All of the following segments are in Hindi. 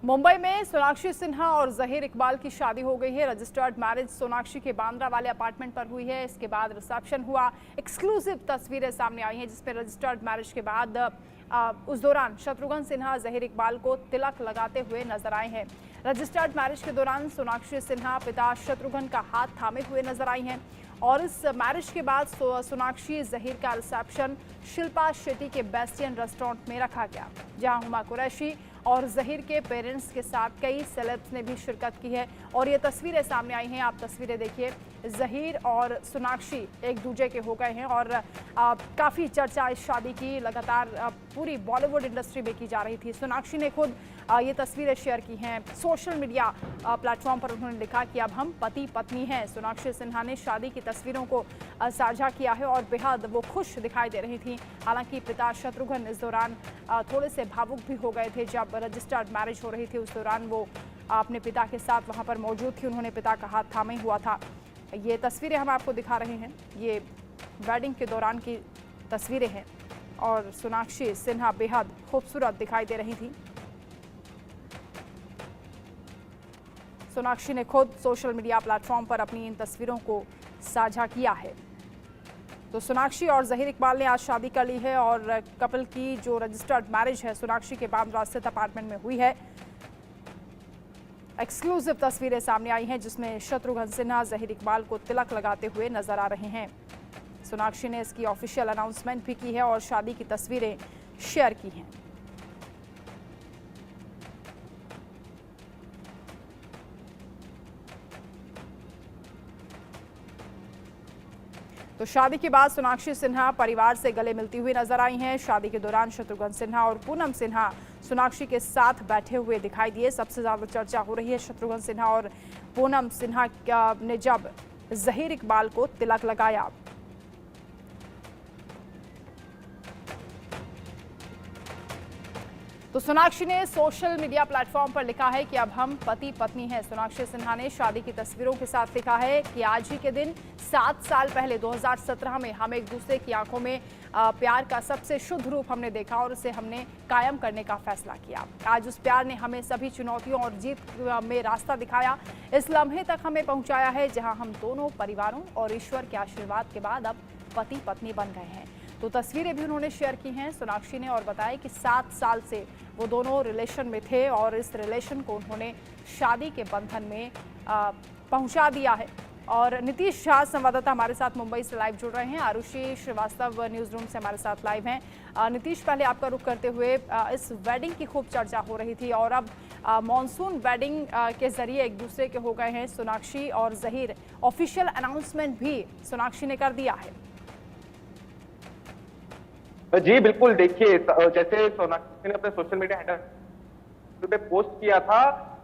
मुंबई में सोनाक्षी सिन्हा और जहीर इकबाल की शादी हो गई है। रजिस्टर्ड मैरिज सोनाक्षी के बांद्रा वाले अपार्टमेंट पर हुई है। इसके बाद रिसेप्शन हुआ। एक्सक्लूसिव तस्वीरें सामने आई हैं जिसमें रजिस्टर्ड मैरिज के बाद उस दौरान शत्रुघ्न सिन्हा जहीर इकबाल को तिलक लगाते हुए नजर आए हैं। रजिस्टर्ड मैरिज के दौरान सोनाक्षी सिन्हा पिता शत्रुघ्न का हाथ थामे हुए नजर आई हैं और इस मैरिज के बाद सोनाक्षी जहीर का रिसेप्शन शिल्पा शेट्टी के बेस्टियन रेस्टोरेंट में रखा गया, जहां हुमा कुरैशी और जहीर के पेरेंट्स के साथ कई सेलेब्स ने भी शिरकत की है। और ये तस्वीरें सामने आई हैं, आप तस्वीरें देखिए। जहीर और सोनाक्षी एक दूसरे के हो गए हैं और काफ़ी चर्चा इस शादी की लगातार पूरी बॉलीवुड इंडस्ट्री में की जा रही थी। सोनाक्षी ने खुद ये तस्वीरें शेयर की हैं सोशल मीडिया प्लेटफॉर्म पर। उन्होंने लिखा कि अब हम पति पत्नी हैं। सोनाक्षी सिन्हा ने शादी की तस्वीरों को साझा किया है और बेहद वो खुश दिखाई दे रही थी। हालांकि पिता शत्रुघ्न इस दौरान थोड़े से भावुक भी हो गए थे। जब रजिस्टर्ड मैरिज हो रही थी उस दौरान वो अपने पिता के साथ वहां पर मौजूद थी। उन्होंने पिता का हाथ थामे हुआ था। ये तस्वीरें हम आपको दिखा रहे हैं, ये वेडिंग के दौरान की तस्वीरें हैं और सोनाक्षी सिन्हा बेहद खूबसूरत दिखाई दे रही थी। सोनाक्षी ने खुद सोशल मीडिया प्लेटफॉर्म पर अपनी इन तस्वीरों को साझा किया है। तो सोनाक्षी और जहीर इकबाल ने आज शादी कर ली है और कपल की जो रजिस्टर्ड मैरिज है सोनाक्षी के बांद्रा स्थित अपार्टमेंट में हुई है। एक्सक्लूसिव तस्वीरें सामने आई हैं जिसमें शत्रुघ्न सिन्हा जहीर इकबाल को तिलक लगाते हुए नजर आ रहे हैं। सोनाक्षी ने इसकी ऑफिशियल अनाउंसमेंट भी की है और शादी की तस्वीरें शेयर की हैं। तो शादी के बाद सोनाक्षी सिन्हा परिवार से गले मिलती हुई नजर आई हैं। शादी के दौरान शत्रुघ्न सिन्हा और पूनम सिन्हा सोनाक्षी के साथ बैठे हुए दिखाई दिए। सबसे ज्यादा चर्चा हो रही है शत्रुघ्न सिन्हा और पूनम सिन्हा ने जब जहीर इकबाल को तिलक लगाया। तो सोनाक्षी ने सोशल मीडिया प्लेटफॉर्म पर लिखा है कि अब हम पति पत्नी हैं। सोनाक्षी सिन्हा ने शादी की तस्वीरों के साथ लिखा है कि आज ही के दिन 7 साल पहले 2017 में हम एक दूसरे की आंखों में प्यार का सबसे शुद्ध रूप हमने देखा और उसे हमने कायम करने का फैसला किया। आज उस प्यार ने हमें सभी चुनौतियों और जीत में रास्ता दिखाया, इस लम्हे तक हमें पहुंचाया है जहां हम दोनों परिवारों और ईश्वर के आशीर्वाद के बाद अब पति पत्नी बन गए हैं। तो तस्वीरें भी उन्होंने शेयर की हैं सोनाक्षी ने और बताया कि 7 साल से वो दोनों रिलेशन में थे और इस रिलेशन को उन्होंने शादी के बंधन में पहुंचा दिया है। और नीतीश झा संवाददाता हमारे साथ मुंबई से लाइव जुड़ रहे हैं। आरुषि श्रीवास्तव न्यूज रूम से हमारे साथ लाइव हैं। नीतीश, पहले आपका रुख करते हुए इस वेडिंग की खूब चर्चा हो रही थी और अब मॉनसून वेडिंग के जरिए एक दूसरे के हो गए हैं सोनाक्षी और जहीर। ऑफिशियल अनाउंसमेंट भी सोनाक्षी ने कर दिया है। जी बिल्कुल, देखिए जैसे सोनाक्षी ने अपने सोशल मीडिया हैंडल पे पोस्ट किया था,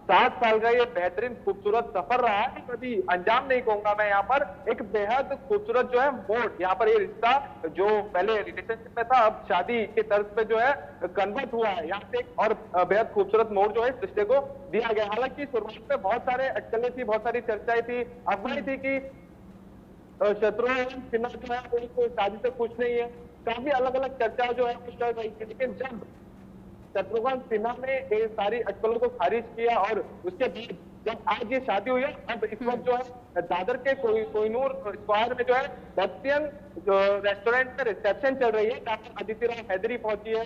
7 साल का ये बेहतरीन खूबसूरत सफर रहा है। कभी अंजाम नहीं कहूंगा मैं, यहाँ पर एक बेहद खूबसूरत जो है मोड़, यहाँ पर ये रिश्ता जो पहले रिलेशनशिप में था अब शादी के तर्ज पे जो है कन्वर्ट हुआ है। यहाँ पे एक और बेहद खूबसूरत मोड़ जो है इस रिश्ते को दिया गया। हालांकि शुरुआत में बहुत सारे अटकलें थी, बहुत सारी चर्चाएं थी, अफवाहें थी कि शत्रुघ्न सिन्हा जो है वो शादी से खुश नहीं है। काफी अलग अलग चर्चा जो है चल रही थी, लेकिन जब शत्रुघ्न सिन्हा ने ये सारी अटकलों को खारिज किया और उसके बाद जब आज ये शादी हुई है, अब इस वक्त जो है दादर के कोहिनूर स्क्वायर में जो है बेस्टियन जो रेस्टोरेंट में रिसेप्शन चल रही है, जहाँ पर अदिति राव हैदरी पहुंची है,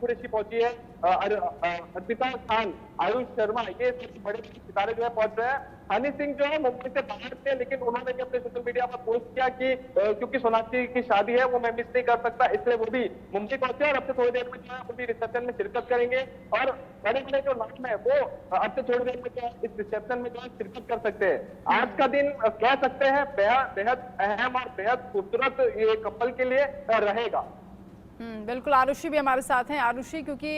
कुरैशी पहुंची है, अर्पिता खान, आयुष शर्मा, ये बड़े सितारे जो है पहुंच रहे हैं। हनी सिंह जो है मुंबई से बाहर थे, लेकिन उन्होंने भी अपने सोशल मीडिया पर पोस्ट किया कि क्योंकि सोनाक्षी की शादी है वो मैं मिस नहीं कर सकता, इसलिए वो भी मुंबई पहुंचे और अब से थोड़ी देर में जो है वो भी रिसेप्शन में शिरकत करेंगे और बड़े बड़े जो नाम है वो अब से थोड़ी देर में जो है इस रिसेप्शन में जो है शिरकत कर सकते हैं। आज का दिन कह सकते हैं बेहद अहम और बेहद खूबसूरत ये कपल के लिए रहेगा। बिल्कुल, आरुषि भी हमारे साथ हैं। आरुषि, क्योंकि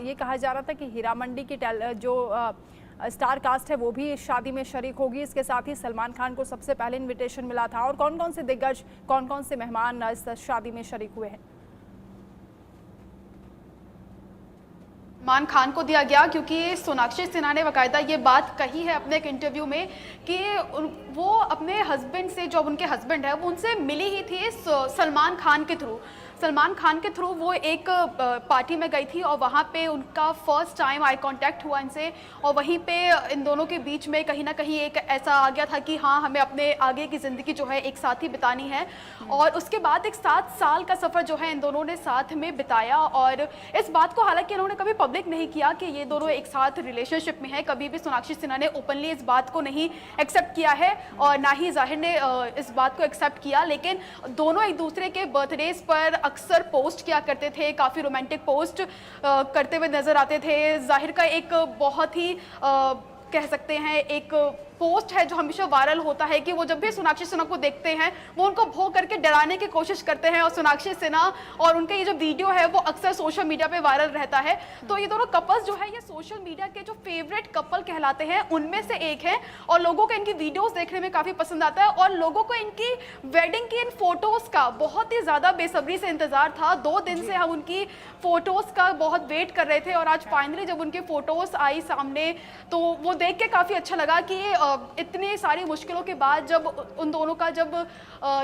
ये कहा जा रहा था कि हीरा मंडी की जो स्टार कास्ट है वो भी इस शादी में शरीक होगी, इसके साथ ही सलमान खान को सबसे पहले इनविटेशन मिला था, और कौन कौन से दिग्गज, कौन कौन से मेहमान इस शादी में शरीक हुए हैं? सलमान खान को दिया गया, क्योंकि सोनाक्षी सिन्हा ने बाकायदा ये बात कही है अपने एक इंटरव्यू में कि वो अपने हस्बैंड से, जो उनके हस्बैंड है वो उनसे मिली ही थी सलमान खान के थ्रू। सलमान खान के थ्रू वो एक पार्टी में गई थी और वहाँ पे उनका फर्स्ट टाइम आई कांटेक्ट हुआ इनसे, और वहीं पे इन दोनों के बीच में कहीं ना कहीं एक ऐसा आ गया था कि हाँ, हमें अपने आगे की ज़िंदगी जो है एक साथ ही बितानी है। और उसके बाद एक 7 साल का सफ़र जो है इन दोनों ने साथ में बिताया, और इस बात को हालांकि इन्होंने कभी पब्लिक नहीं किया कि ये दोनों एक साथ रिलेशनशिप में है। कभी भी सोनाक्षी सिन्हा ने ओपनली इस बात को नहीं एक्सेप्ट किया है और ना ही जाहिर ने इस बात को एक्सेप्ट किया, लेकिन दोनों एक दूसरे के बर्थडेज पर अक्सर पोस्ट किया करते थे, काफ़ी रोमांटिक पोस्ट करते हुए नजर आते थे। जाहिर का एक बहुत ही कह सकते हैं एक पोस्ट है जो हमेशा वायरल होता है कि वो जब भी सोनाक्षी सिन्हा को देखते हैं वो उनको भो करके डराने की कोशिश करते हैं, और सोनाक्षी सिन्हा और उनका ये जो वीडियो है वो अक्सर सोशल मीडिया पे वायरल रहता है। तो ये दोनों कपल्स जो है ये सोशल मीडिया के जो फेवरेट कपल कहलाते हैं उनमें से एक है, और लोगों को इनकी वीडियोस देखने में काफ़ी पसंद आता है, और लोगों को इनकी वेडिंग की इन फोटोज़ का बहुत ही ज़्यादा बेसब्री से इंतज़ार था। 2 दिन से हम उनकी फ़ोटोज़ का बहुत वेट कर रहे थे, और आज फाइनली जब उनकी फ़ोटोज़ आई सामने तो वो देख के काफ़ी अच्छा लगा कि इतनी सारी मुश्किलों के बाद जब उन दोनों का जब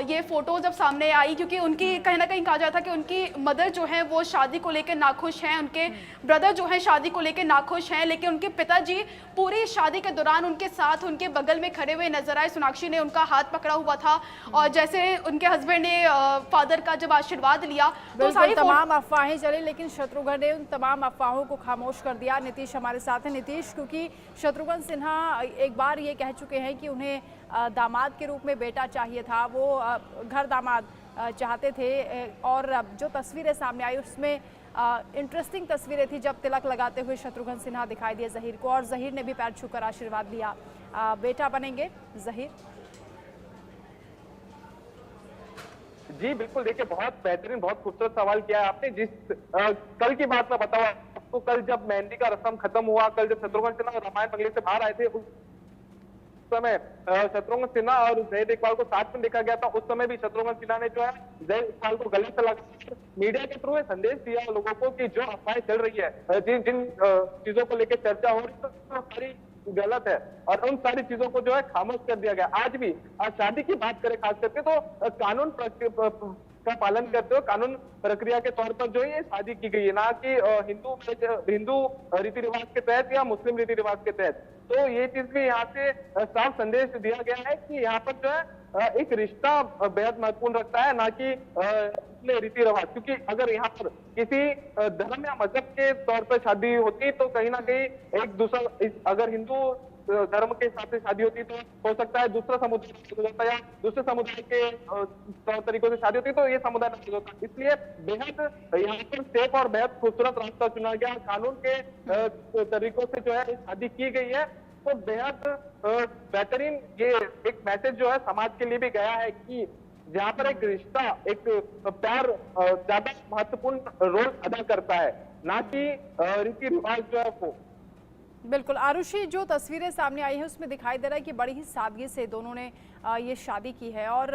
ये फ़ोटो जब सामने आई, क्योंकि उनकी कहीं ना कहीं कहा जाता है कि उनकी मदर जो है वो शादी को लेकर नाखुश हैं, उनके ब्रदर जो है शादी को लेकर नाखुश हैं, लेकिन उनके पिताजी पूरी शादी के दौरान उनके साथ उनके बगल में खड़े हुए नजर आए। सोनाक्षी ने उनका हाथ पकड़ा हुआ था, और जैसे उनके हस्बैंड ने फादर का जब आशीर्वाद लिया तो सारी तमाम अफवाहें चली, लेकिन शत्रुघ्न ने उन तमाम अफवाहों को खामोश कर दिया। नीतीश हमारे साथ है। नीतीश, क्योंकि शत्रुघ्न सिन्हा एक बार ये कह चुके हैं कि उन्हें दामाद के रूप में बेटा चाहिए था, वो घर दामाद चाहते थे, और जो तस्वीरें सामने आई उसमें इंटरेस्टिंग तस्वीरें थी जब तिलक लगाते हुए शत्रुघ्न सिन्हा दिखाई दिए ज़हीर को, और ज़हीर ने भी पैर छूकर आशीर्वाद लिया। बेटा बनेंगे ज़हीर? जी बिल्कुल, देखिए बहुत बेहतरीन, बहुत खूबसूरत सवाल किया है आपने। जिस कल की बात मैं बताऊं आपको, कल जब मेहंदी का रस्म खत्म हुआ, कल जब शत्रुघ्न सिन्हा रामायण बंगले से बाहर आए थे, उस समय शत्रुघ्न सिन्हा और जहीर इकबाल को साथ में देखा गया था। उस समय भी शत्रुघ्न सिन्हा ने जो है जहीर इकबाल को गले से लगा मीडिया के थ्रू संदेश दिया लोगों को कि जो अफवाहें चल रही है, जिन जिन चीजों को लेकर चर्चा हो रही है तो सारी गलत है, और उन सारी चीजों को जो है खामोश कर दिया गया। आज भी शादी की बात करें खास करके तो कानून का पालन करते हुए कानून प्रक्रिया के तौर पर जो ये शादी की गई है, ना कि हिंदू रीति रिवाज के तहत या मुस्लिम रीति रिवाज के तहत। तो ये चीज भी यहाँ से साफ संदेश दिया गया है कि यहाँ पर जो है एक रिश्ता बेहद महत्वपूर्ण रखता है, ना कि रीति रिवाज। क्योंकि अगर यहाँ पर किसी धर्म या मजहब के तौर पर शादी होती तो कहीं ना कहीं एक दूसरा, अगर हिंदू धर्म के हिसाब से शादी होती तो हो सकता है दूसरा समुदाय या दूसरे समुदाय के तौर तरीकों से शादी होती तो ये समुदाय नहीं होता। इसलिए बेहद यहाँ पर सेफ और बेहद खूबसूरत रास्ता चुना गया, कानून के तरीकों से जो है शादी की गई है। तो बेहद बेहतरीन ये एक मैसेज जो है समाज के लिए भी गया है कि जहाँ पर एक रिश्ता, एक प्यार ज्यादा महत्वपूर्ण रोल अदा करता है, ना कि रीति रिवाज जो है वो। बिल्कुल आरुषि, जो तस्वीरें सामने आई हैं उसमें दिखाई दे रहा है कि बड़ी ही सादगी से दोनों ने ये शादी की है, और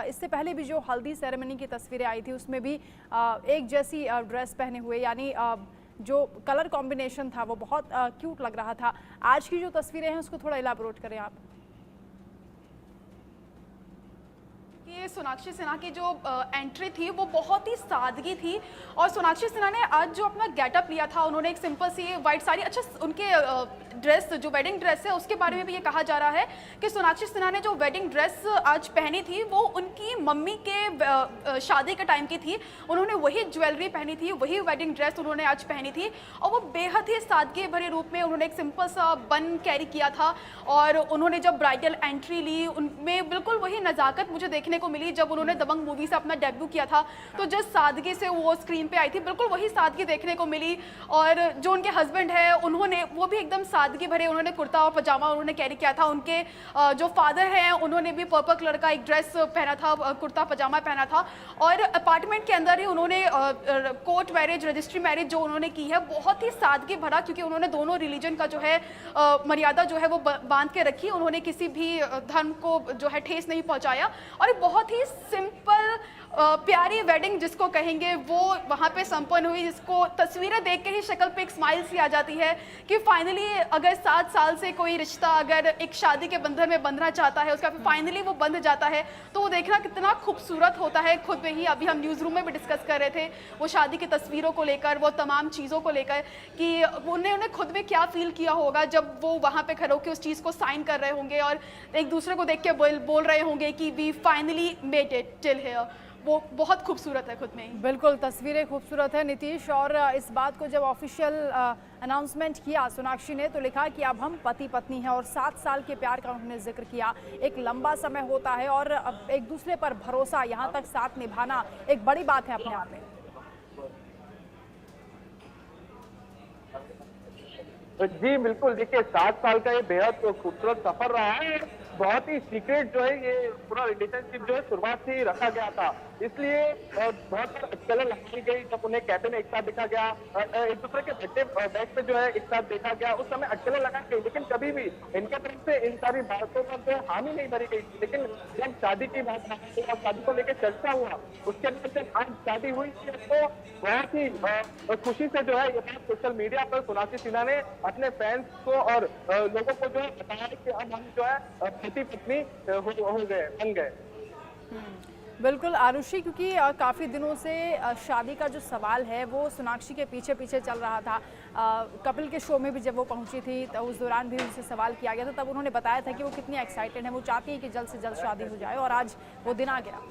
इससे पहले भी जो हल्दी सेरेमनी की तस्वीरें आई थी उसमें भी एक जैसी ड्रेस पहने हुए, यानी जो कलर कॉम्बिनेशन था वो बहुत क्यूट लग रहा था। आज की जो तस्वीरें हैं उसको थोड़ा इलाबोरेट करें आप। ये सोनाक्षी सिन्हा की जो एंट्री थी वो बहुत ही सादगी थी, और सोनाक्षी सिन्हा ने आज जो अपना गेटअप लिया था, उन्होंने एक सिंपल सी वाइट साड़ी, अच्छा उनके ड्रेस जो वेडिंग ड्रेस है उसके बारे में भी ये कहा जा रहा है कि सोनाक्षी सिन्हा ने जो वेडिंग ड्रेस आज पहनी थी वो उनकी मम्मी के शादी के टाइम की थी। उन्होंने वही ज्वेलरी पहनी थी, वही वेडिंग ड्रेस उन्होंने आज पहनी थी, और वो बेहद ही सादगी भरे रूप में उन्होंने एक सिंपल सा बन कैरी किया था, और उन्होंने जब ब्राइडल एंट्री ली उनमें बिल्कुल वही नज़ाकत मुझे देखने को मिली जब उन्होंने दबंग मूवी से अपना डेब्यू किया था। तो जिस सादगी से वो स्क्रीन पे आई थी बिल्कुल वही सादगी देखने को मिली, और जो उनके हस्बैंड है उन्होंने वो भी एकदम सादगी भरे, उन्होंने कुर्ता और पजामा उन्होंने कैरी किया था। उनके जो फादर हैं उन्होंने भी पर्पल कलर का एक ड्रेस पहना था, कुर्ता पजामा पहना था, और अपार्टमेंट के अंदर ही उन्होंने कोर्ट मैरिज, रजिस्ट्री मैरिज जो उन्होंने की है बहुत ही सादगी भरा, क्योंकि उन्होंने दोनों रिलीजन का जो है मर्यादा जो है वो बांध के रखी, उन्होंने किसी भी धर्म को जो है ठेस नहीं पहुंचाया, और बहुत ही सिंपल प्यारी वेडिंग जिसको कहेंगे वो वहाँ पे संपन्न हुई, जिसको तस्वीरें देख के ही शक्ल पे एक स्माइल सी आ जाती है कि फाइनली अगर 7 साल से कोई रिश्ता अगर एक शादी के बंधन में बंधना चाहता है, उसका फाइनली वो बंध जाता है, तो वो देखना कितना खूबसूरत होता है। खुद में ही अभी हम न्यूज़ रूम में भी डिस्कस कर रहे थे वो शादी की तस्वीरों को लेकर, वो तमाम चीज़ों को लेकर कि उन्हें खुद में क्या फील किया होगा जब वो वहाँ पे खड़े होकर उस चीज़ को साइन कर रहे होंगे और एक दूसरे को देख के बोल रहे होंगे कि we finally made it till here. वो बहुत खूबसूरत है खुद में ही। बिल्कुल, तस्वीरें खूबसूरत है नीतीश। और इस बात को जब ऑफिशियल अनाउंसमेंट किया सोनाक्षी ने, तो लिखा कि अब हम पति पत्नी हैं और 7 साल के प्यार का उन्होंने जिक्र किया। एक लंबा समय होता है और अब एक दूसरे पर भरोसा, यहाँ तक साथ निभाना एक बड़ी बात है अपने आप में। जी बिल्कुल, देखिए 7 साल का ये बेहद खूबसूरत सफर रहा है। बहुत ही सीक्रेट जो है ये पूरा रिलेशनशिप जो है शुरुआत से ही रखा गया था, इसलिए बहुत अटकलें लगाई गई जब उन्हें कैफे में एक साथ देखा गया, एक दूसरे के बर्थडे बैग पे जो है एक साथ देखा गया, उस समय अटकलें लगाई गई, लेकिन कभी भी इनके तरफ से इन सारी बातों पर जो हामी नहीं भरी गई। लेकिन जब शादी की बात आई और शादी को लेकर चर्चा हुआ, उसके बाद जब आज शादी हुई तो बहुत ही खुशी से जो है ये बात सोशल मीडिया पर सोनाक्षी सिन्हा ने अपने फैंस को और लोगों को जो है बताया कि अब हम जो है पति पत्नी हो गए, बन गए। बिल्कुल आरुषि, क्योंकि काफ़ी दिनों से शादी का जो सवाल है वो सोनाक्षी के पीछे पीछे चल रहा था। कपिल के शो में भी जब वो पहुंची थी तो उस दौरान भी उनसे सवाल किया गया था, तब उन्होंने बताया था कि वो कितनी एक्साइटेड है, वो चाहती है कि जल्द से जल्द शादी हो जाए और आज वो दिन आ गया।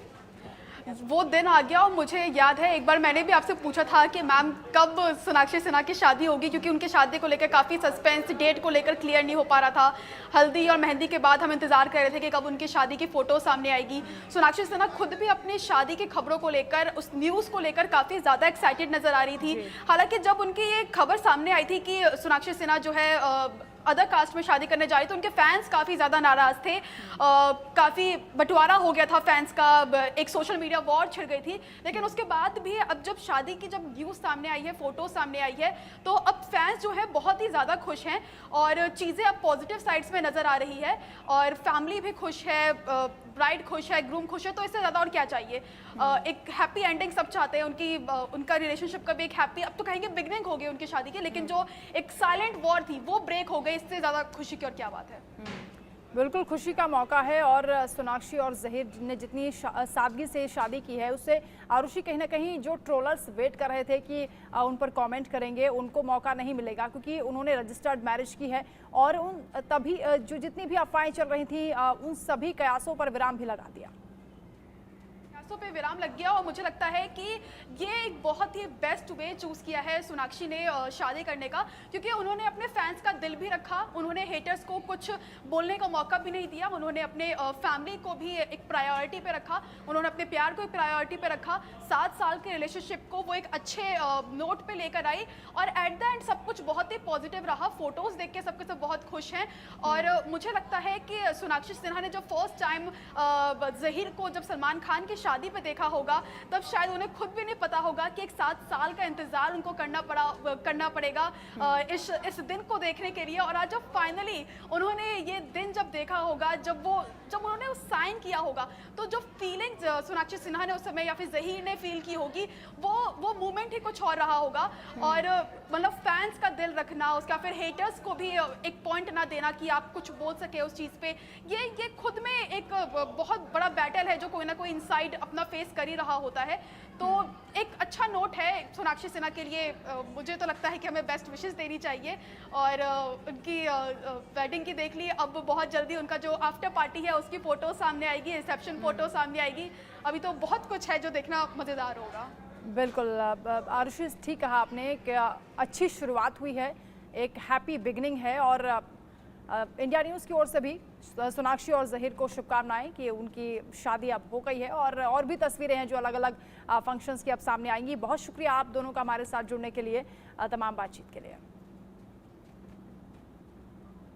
वो दिन आ गया और मुझे याद है एक बार मैंने भी आपसे पूछा था कि मैम कब सोनाक्षी सिन्हा की शादी होगी, क्योंकि उनकी शादी को लेकर काफ़ी सस्पेंस, डेट को लेकर क्लियर नहीं हो पा रहा था। हल्दी और मेहंदी के बाद हम इंतज़ार कर रहे थे कि कब उनकी शादी की फ़ोटो सामने आएगी। सोनाक्षी सिन्हा खुद भी अपनी शादी की खबरों को लेकर, उस न्यूज़ को लेकर काफ़ी ज़्यादा एक्साइटेड नज़र आ रही थी। हालांकि जब उनकी ये खबर सामने आई थी कि सोनाक्षी सिन्हा जो है अदर कास्ट में शादी करने जा रही, तो उनके फैंस काफ़ी ज़्यादा नाराज़ थे। काफ़ी बंटवारा हो गया था फैंस का, एक सोशल मीडिया वॉर छिड़ गई थी। लेकिन उसके बाद भी अब जब शादी की जब न्यूज़ सामने आई है, फ़ोटो सामने आई है, तो अब फैंस जो है बहुत ही ज़्यादा खुश हैं और चीज़ें अब पॉजिटिव साइड्स में नज़र आ रही है और फैमिली भी खुश है, ब्राइड खुश है, ग्रूम खुश है, तो इससे ज़्यादा और क्या चाहिए। एक हैप्पी एंडिंग सब चाहते हैं, उनका रिलेशनशिप का भी एक हैप्पी, अब तो कहेंगे बिगनिंग हो गई उनकी शादी की, लेकिन जो एक साइलेंट वॉर थी वो ब्रेक हो गई। इससे ज़्यादा खुशी की और क्या बात है। बिल्कुल खुशी का मौका है और सोनाक्षी और ज़हीर ने जितनी सादगी से शादी की है उससे आरुषि कहीं ना कहीं जो ट्रोलर्स वेट कर रहे थे कि उन पर कमेंट करेंगे, उनको मौका नहीं मिलेगा, क्योंकि उन्होंने रजिस्टर्ड मैरिज की है और उन तभी जो जितनी भी अफवाहें चल रही थी उन सभी कयासों पर विराम भी लगा दिया। पे विराम लग गया और मुझे लगता है कि ये एक बहुत ही बेस्ट वे चूज किया है सोनाक्षी ने शादी करने का, क्योंकि उन्होंने अपने फैंस का दिल भी रखा, उन्होंने हेटर्स को कुछ बोलने का मौका भी नहीं दिया, उन्होंने अपने फैमिली को भी एक प्रायोरिटी पे रखा, उन्होंने अपने प्यार को एक प्रायोरिटी पे रखा। 7 साल के रिलेशनशिप को वो एक अच्छे नोट पे लेकर आई और एट द एंड सब कुछ बहुत ही पॉजिटिव रहा। फोटोज देख के सबके सब बहुत खुश हैं और मुझे लगता है कि सोनाक्षी सिन्हा ने जब फर्स्ट टाइम ज़हीर को जब सलमान खान की शादी पे देखा होगा, तब शायद उन्हें खुद भी नहीं पता होगा कि एक 7 साल का इंतजार उनको करना पड़ेगा इस दिन को देखने के लिए। और आज जब फाइनली उन्होंने ये दिन जब देखा होगा, जब उन्होंने उस साइन किया होगा, तो जो फीलिंग सोनाक्षी सिन्हा ने उस समय या फिर ज़हीर ने फील की होगी, वो मोमेंट ही कुछ और रहा होगा। और मतलब फैंस का दिल रखना, उसका फिर हेटर्स को भी एक पॉइंट ना देना कि आप कुछ बोल सके उस चीज़ पे, ये खुद में एक बहुत बड़ा बैटल है जो कोई ना कोई इनसाइड अपना फेस कर ही रहा होता है। तो एक अच्छा नोट है सोनाक्षी सिन्हा के लिए। मुझे तो लगता है कि हमें बेस्ट विशेस देनी चाहिए और उनकी वेडिंग की देख ली, अब बहुत जल्दी उनका जो आफ्टर पार्टी है उसकी फ़ोटो सामने आएगी, रिसेप्शन फ़ोटो सामने आएगी। अभी तो बहुत कुछ है जो देखना मज़ेदार होगा। बिल्कुल आरुषि, ठीक कहा आपने कि अच्छी शुरुआत हुई है, एक हैप्पी बिगनिंग है और इंडिया न्यूज़ की ओर से भी सोनाक्षी और ज़हीर को शुभकामनाएं कि उनकी शादी अब हो गई है और भी तस्वीरें हैं जो अलग अलग फंक्शंस की अब सामने आएंगी। बहुत शुक्रिया आप दोनों का हमारे साथ जुड़ने के लिए, तमाम बातचीत के लिए।